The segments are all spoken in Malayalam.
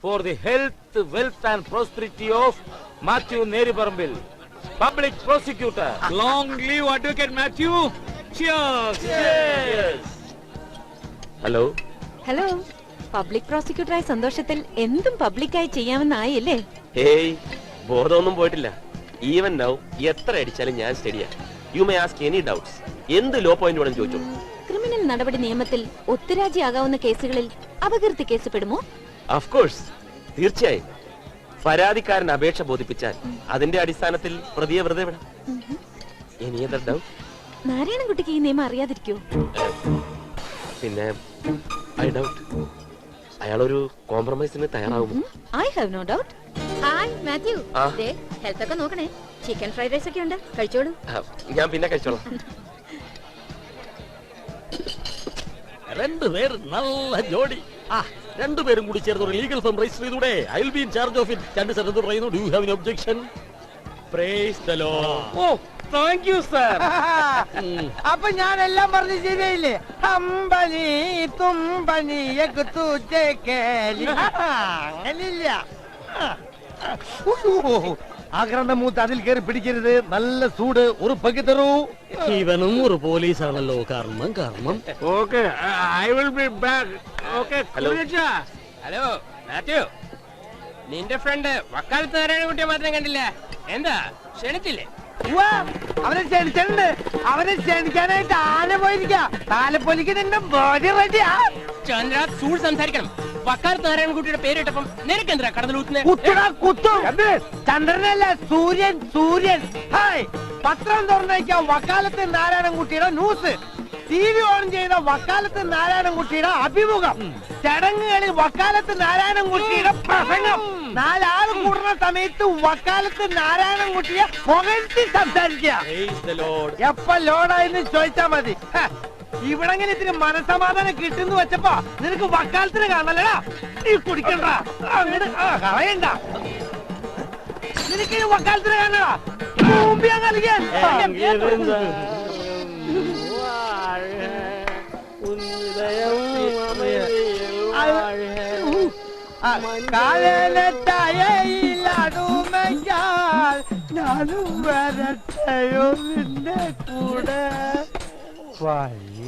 for the health, wealth and prosperity of Matthew Neriparambil, public prosecutor. Long live Advocate Matthew. Cheers. Cheers. Hello hello, public പ്രോസിക്യൂട്ടറായ സന്തോഷത്തിൽ എന്തും പബ്ലിക്കായി ചെയ്യാമെന്നായല്ലേ? ഹേയ്, ബോധമൊന്നും പോയിട്ടില്ല. ഈവൻ നൗ എത്ര അടിച്ചാലും ഞാൻ സ്റ്റഡിയാ. You may ask any doubts. എന്ത് ലോ പോയിന്റ് വേണം ചോദിച്ചോ. ക്രിമിനൽ നടപടി നിയമത്തിൽ ഒത്തുരാജിയാകാവുന്ന കേസുകളിൽ അപകീർത്തി കേസ് പെടുമോ? ഓഫ് കോഴ്സ്, തീർച്ചയായും. പരാതിക്കാരൻ അപേക്ഷ ബോധിപ്പിച്ചാൽ അതിന്റെ അടിസ്ഥാനത്തിൽ പ്രതിയെ വെറുതെ വിടാം. Any other doubt? നാരായണൻകുട്ടിക്ക് ഈ നിയമം അറിയാതിരിക്കോ? പിന്നെ ഐ ഡൗട്ട് അയാളൊരു കോംപ്രമൈസിന് തയ്യാറാവുമോ? I have no doubt. Hi Matthew, ആ. ഹെൽത്ത് ഒക്കെ നോക്കണേ. ചിക്കൻ ഫ്രൈഡ് റൈസ് ഒക്കെ ഉണ്ട്, കഴിച്ചോളൂ. ഞാൻ പിന്നെ കഴിച്ചോളാം. രണ്ടുപേരും നല്ല ജോഡി. രണ്ടുപേരും കൂടി ചേർന്ന് ഒരു ലീഗൽ ഫേം രജിസ്റ്റർ ചെയ്തൂടെ? I will be in charge of it. രണ്ട് സ്ഥലത്ത് പറയുന്നു. Do you have any objection? Praise the Lord. Oh, thank you, sir. അപ്പൊ ഞാൻ എല്ലാം പറഞ്ഞു ചെയ്തേയില്ലേ? അമ്പനി തുമ്പനി അങ്ങനില്ല. ആക്രമണ മൂത്ത് അതിൽ കയറി പിടിക്കരുത്. നല്ല സൂട് ഉറുപ്പൊക്കെ തരൂ. ഇവനും ഒരു പോലീസാണല്ലോ. കർമ്മം കർമ്മം. Okay, I will be back. Okay, Hello. Hello Mathew, നിന്റെ ഫ്രണ്ട് വക്കാലത്ത് നാരായണൻകുട്ടിയെ മാത്രം കണ്ടില്ല. എന്താ ക്ഷണിച്ചില്ലേ? ഉവ്വ, അവനെ ക്ഷണിച്ചിട്ടുണ്ട്. അവനെ ക്ഷണിക്കാനായിട്ട് ആന പോയിരിക്ക. താലപ്പൊലിക്ക് നിന്റെ ബോഡി റെഡിയാ. ചന്ദ്ര സൂൾ സംസാരിക്കണം. വക്കാലത്ത് നാരായണൻകുട്ടിയുടെ പേരിട്ടപ്പം നിനക്കെന്താ കടന്നൂത്തുന്നത്? കുത്തടാ കുത്തും. ചന്ദ്രനല്ല, സൂര്യൻ സൂര്യൻ. ഹായ്, പത്രം തുറന്നേക്കാം വക്കാലത്ത് നാരായണൻകുട്ടിയുടെ ന്യൂസ്. TV ഓൺ ചെയ്ത വക്കാലത്ത് നാരായണൻകുട്ടിയുടെ അഭിമുഖം. ചടങ്ങുകളിൽ വക്കാലത്ത് നാരായണൻകുട്ടിയുടെ പ്രസംഗം. നാലാൾ കൂടുന്ന സമയത്ത് വക്കാലത്ത് നാരായണൻകുട്ടിയെ പുകഴ്ത്തി സംസാരിക്കുക. എപ്പ ലോഡായെന്ന് ചോദിച്ചാ മതി. ഇവിടെങ്ങനെ ഇത്തിരി മനസമാധാനം കിട്ടുന്നു വെച്ചപ്പോ നിനക്ക് വക്കാലത്തിന് കാണലടാ. നീ കുടിക്കണ്ട, അങ്ങോട്ട് കളയണ്ട. നിനക്ക് വക്കാലത്തിന് കാണലടാ. മൂമ്പിയാ കളിക്കാൻ. കാലത്തയയിലടുമയാൽ ഞാനും വരട്ടെയോ നിന്റെ കൂടെ.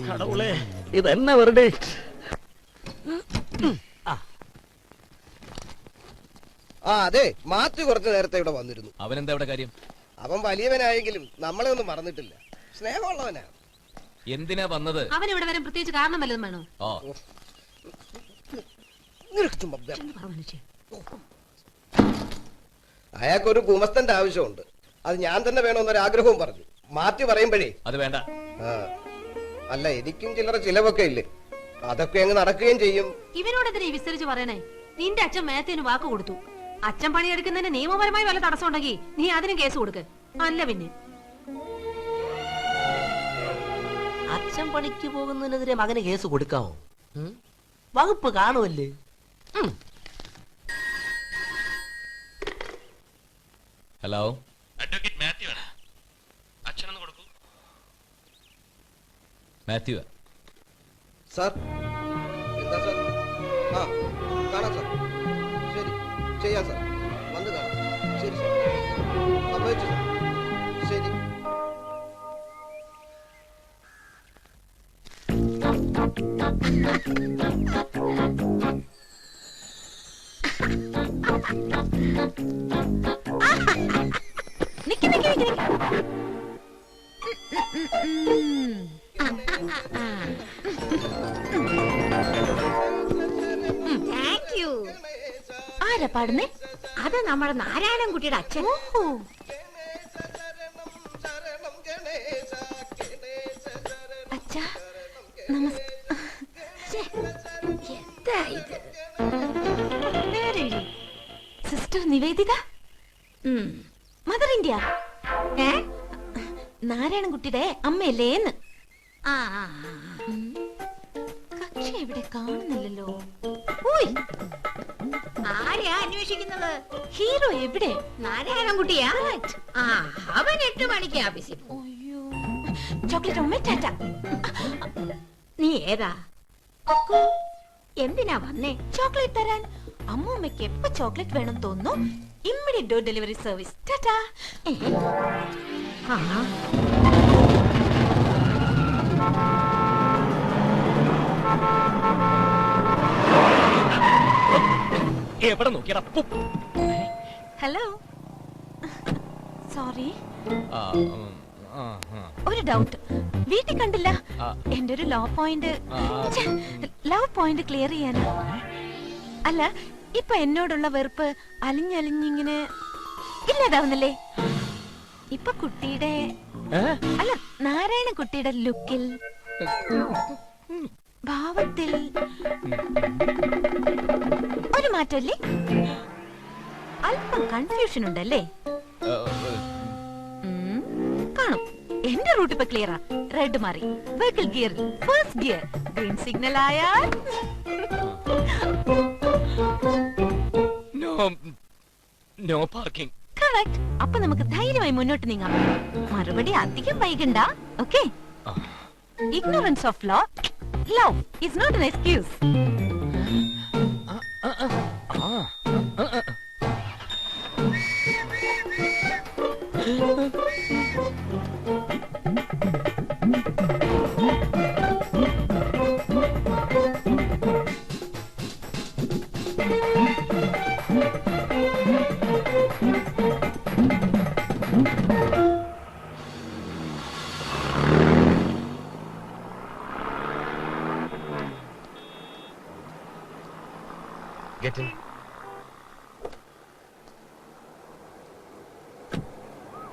കടവുളെ, ഇതെന്നെ വെറുതെ. അതെ, മാത്യു കുറച്ചു നേരത്തെ ഇവിടെ വന്നിരുന്നു. അവനെന്താ ഇവിടെ കാര്യം? അവൻ വലിയവനായെങ്കിലും നമ്മളെ ഒന്നും മറന്നിട്ടില്ല. സ്നേഹമുള്ളവനാ. എന്തിനാ വന്നത്? അവൻ ഇവിടെ വരാൻ പ്രത്യേകിച്ച് കാരണം വല്ലതും വേണോ? ഓ, അയാൾക്കൊരു ഗുമസ്തന്റെ ആവശ്യമുണ്ട്. അത് ഞാൻ തന്നെ വേണമെന്നൊരു ആഗ്രഹവും പറഞ്ഞു. മാത്യു പറയുമ്പോഴേ അത് വേണ്ട. അല്ല, എനിക്കും ചില്ലറ ചിലവൊക്കെ ഇല്ലേ, അതൊക്കെ അങ്ങ് നടക്കുകയും ചെയ്യും. ഇവനോട് എന്തിനാ വിസ്തരിച്ച് പറയണേ? നിന്റെ അച്ഛൻ മേത്തേന് വാക്ക് കൊടുത്തു. അച്ഛൻ പണിയെടുക്കുന്നതിന് നിയമപരമായി വല്ല തടസ്സം ഉണ്ടെങ്കിൽ നീ അതിനും കേസ് കൊടുക്ക്. അല്ല പിന്നെ അച്ഛൻ പണിക്ക് പോകുന്നതിനെതിരെ മകന് കേസ് കൊടുക്കാമോ? വകുപ്പ് കാണുമല്ലേ? ഹലോ, അഡ്വക്കേറ്റ് മാത്യു ആണ്. അച്ഛനൊന്ന് കൊടുക്കൂ. മാത്യു. സാർ, എന്താ സാർ? കാണാം സാർ. ശരി, ചെയ്യാം സാർ. വന്ന് കാണാം. ശരി സാർ, സംഭവിച്ചു സാർ. ശരി. ആരാ പാടുന്നേ? അത് നമ്മുടെ നാരായണൻകുട്ടിയുടെ അച്ഛൻ. അച്ഛാ, സിസ്റ്റർ നിവേദിത, മദർ ഇന്ത്യ. നാരായണൻകുട്ടിയുടെ അമ്മയല്ലേന്ന്. കക്ഷി എവിടെ കാണുന്നില്ലല്ലോ. ആരെയാ അന്വേഷിക്കുന്നത്? ഹീറോ എവിടെ? നാരായണൻകുട്ടിയാ? അവൻ 8 മണിക്ക് ആഫീസിൽ പോകും. ചോക്ലേറ്റ് ഉമ്മ ടാറ്റ. നീ ഏതാ? എന്തിനാ വന്നേ? ചോക്ലേറ്റ് തരാൻ. അമ്മൂമ്മയ്ക്ക് എപ്പോ ചോക്ലേറ്റ് വേണം തോന്നുന്നു immediate door delivery service. Tata. എവിടെ നോക്കിയടാ? ഹലോ, സോറി, ഒരു ഡൗട്ട്. വീട്ടിൽ കണ്ടില്ല. എന്റെ ഒരു ലവ് പോയിന്റ് ക്ലിയർ ചെയ്യാനാ. അല്ല, ഇപ്പൊ എന്നോടുള്ള വെറുപ്പ് അലിഞ്ഞലിഞ്ഞിങ്ങനെ ഇല്ലാതാവുന്നല്ലേ? ഇപ്പൊ കുട്ടിയുടെ അല്ല, നാരായണ കുട്ടിയുടെ ലുക്കിൽ, ഭാവത്തിൽ ഒരു മാറ്റമല്ലേ? അല്പം കൺഫ്യൂഷൻ ഉണ്ടല്ലേ? കാണും. എന്റെ റൂട്ട് ഇപ്പൊ ക്ലിയറാ. റെഡ് മാറി, വെഹിക്കിൾ ഗിയറിൽ ഫസ്റ്റ് ഗിയർ, ഗ്രീൻ സിഗ്നൽ ആയാൽ നോ പാർക്കിംഗ്. കറക്റ്റ്. അപ്പൊ നമുക്ക് ധൈര്യമായി മുന്നോട്ട് നീങ്ങാം. മറുപടി അധികം വൈകണ്ട. Okay? Ignorance of law, love is not an excuse. Get in.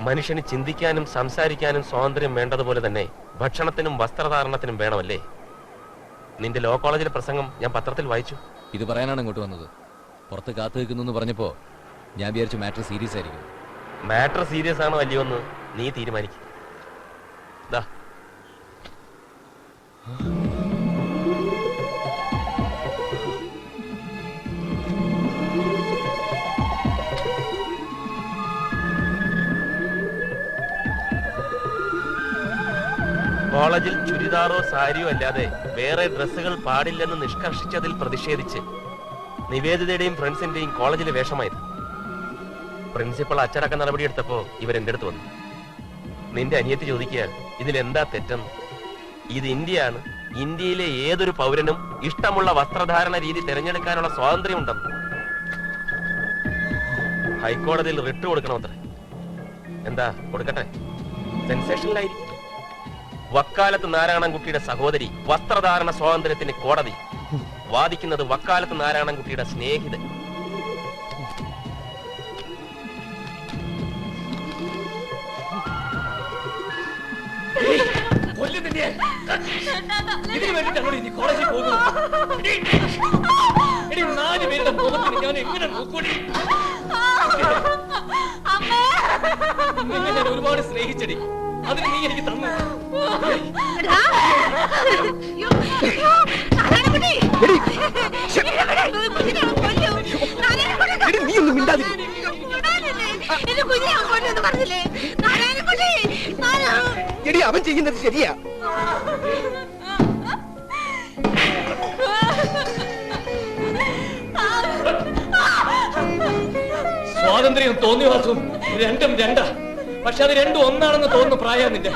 മനുഷ്യന് ചിന്തിക്കാനും സംസാരിക്കാനും സ്വാതന്ത്ര്യം വേണ്ടതുപോലെ തന്നെ ഭക്ഷണത്തിനും വസ്ത്രധാരണത്തിനും വേണമല്ലേ? നിന്റെ ലോ കോളേജിലെ പ്രസംഗം ഞാൻ പത്രത്തിൽ വായിച്ചു. ഇത് പറയാനാണ് ഇങ്ങോട്ട് വന്നത്. പുറത്ത് കാത്തു നിൽക്കുന്നു പറഞ്ഞപ്പോ ഞാൻ വിചാരിച്ചു മാറ്റർ സീരിയസ് ആയിരിക്കും. മാറ്റർ സീരിയസ് ആണോ അല്ലയോ എന്ന് നീ തീരുമാനിക്കും. കോളേജിൽ ചുരിദാറോ സാരിയോ അല്ലാതെ വേറെ ഡ്രസ്സുകൾ പാടില്ലെന്ന് നിഷ്കർഷിച്ചതിൽ പ്രതിഷേധിച്ച് നിവേദിതയുടെയും ഫ്രണ്ട്സിന്റെയും കോളേജിലെ വേഷമായത്. പ്രിൻസിപ്പൾ അച്ചടക്ക നടപടിയെടുത്തപ്പോ ഇവരെന്റെ അടുത്ത് വന്നു. നിന്റെ അനിയത്തി ചോദിക്കുക, ഇതിലെന്താ തെറ്റെന്ന്. ഇത് ഇന്ത്യയാണ്. ഇന്ത്യയിലെ ഏതൊരു പൗരനും ഇഷ്ടമുള്ള വസ്ത്രധാരണ രീതി തിരഞ്ഞെടുക്കാനുള്ള സ്വാതന്ത്ര്യം ഉണ്ടെന്ന്. ഹൈക്കോടതിയിൽ റിട്ട് കൊടുക്കണമത്രേ. എന്താ കൊടുക്കട്ടെ? സെൻസേഷനിലായിരിക്കും. വക്കാലത്ത് നാരായണൻകുട്ടിയുടെ സഹോദരി വസ്ത്രധാരണ സ്വാതന്ത്ര്യത്തിന് കോടതി വാദിക്കുന്നത് വക്കാലത്ത് നാരായണൻകുട്ടിയുടെ സ്നേഹിതൻ. ഇതിനു വേണ്ടിയിട്ടാണോ നീ കോളേജിൽ പോകുന്നത്? നാല് പേരുടെ മുഖത്തിന് ഞാൻ എങ്ങനെ നോക്കൂടി? ഞാൻ ഒരുപാട് സ്നേഹിച്ചടി. അതിന് നീ എനിക്ക് തന്നു. അവൻ ചെയ്യുന്നത് ശരിയാ. സ്വാതന്ത്ര്യം തോന്നിവാസവും രണ്ടും രണ്ടാ. പക്ഷെ അത് രണ്ടും ഒന്നാണെന്ന് തോന്നുന്നു പ്രായം നിന്റെ.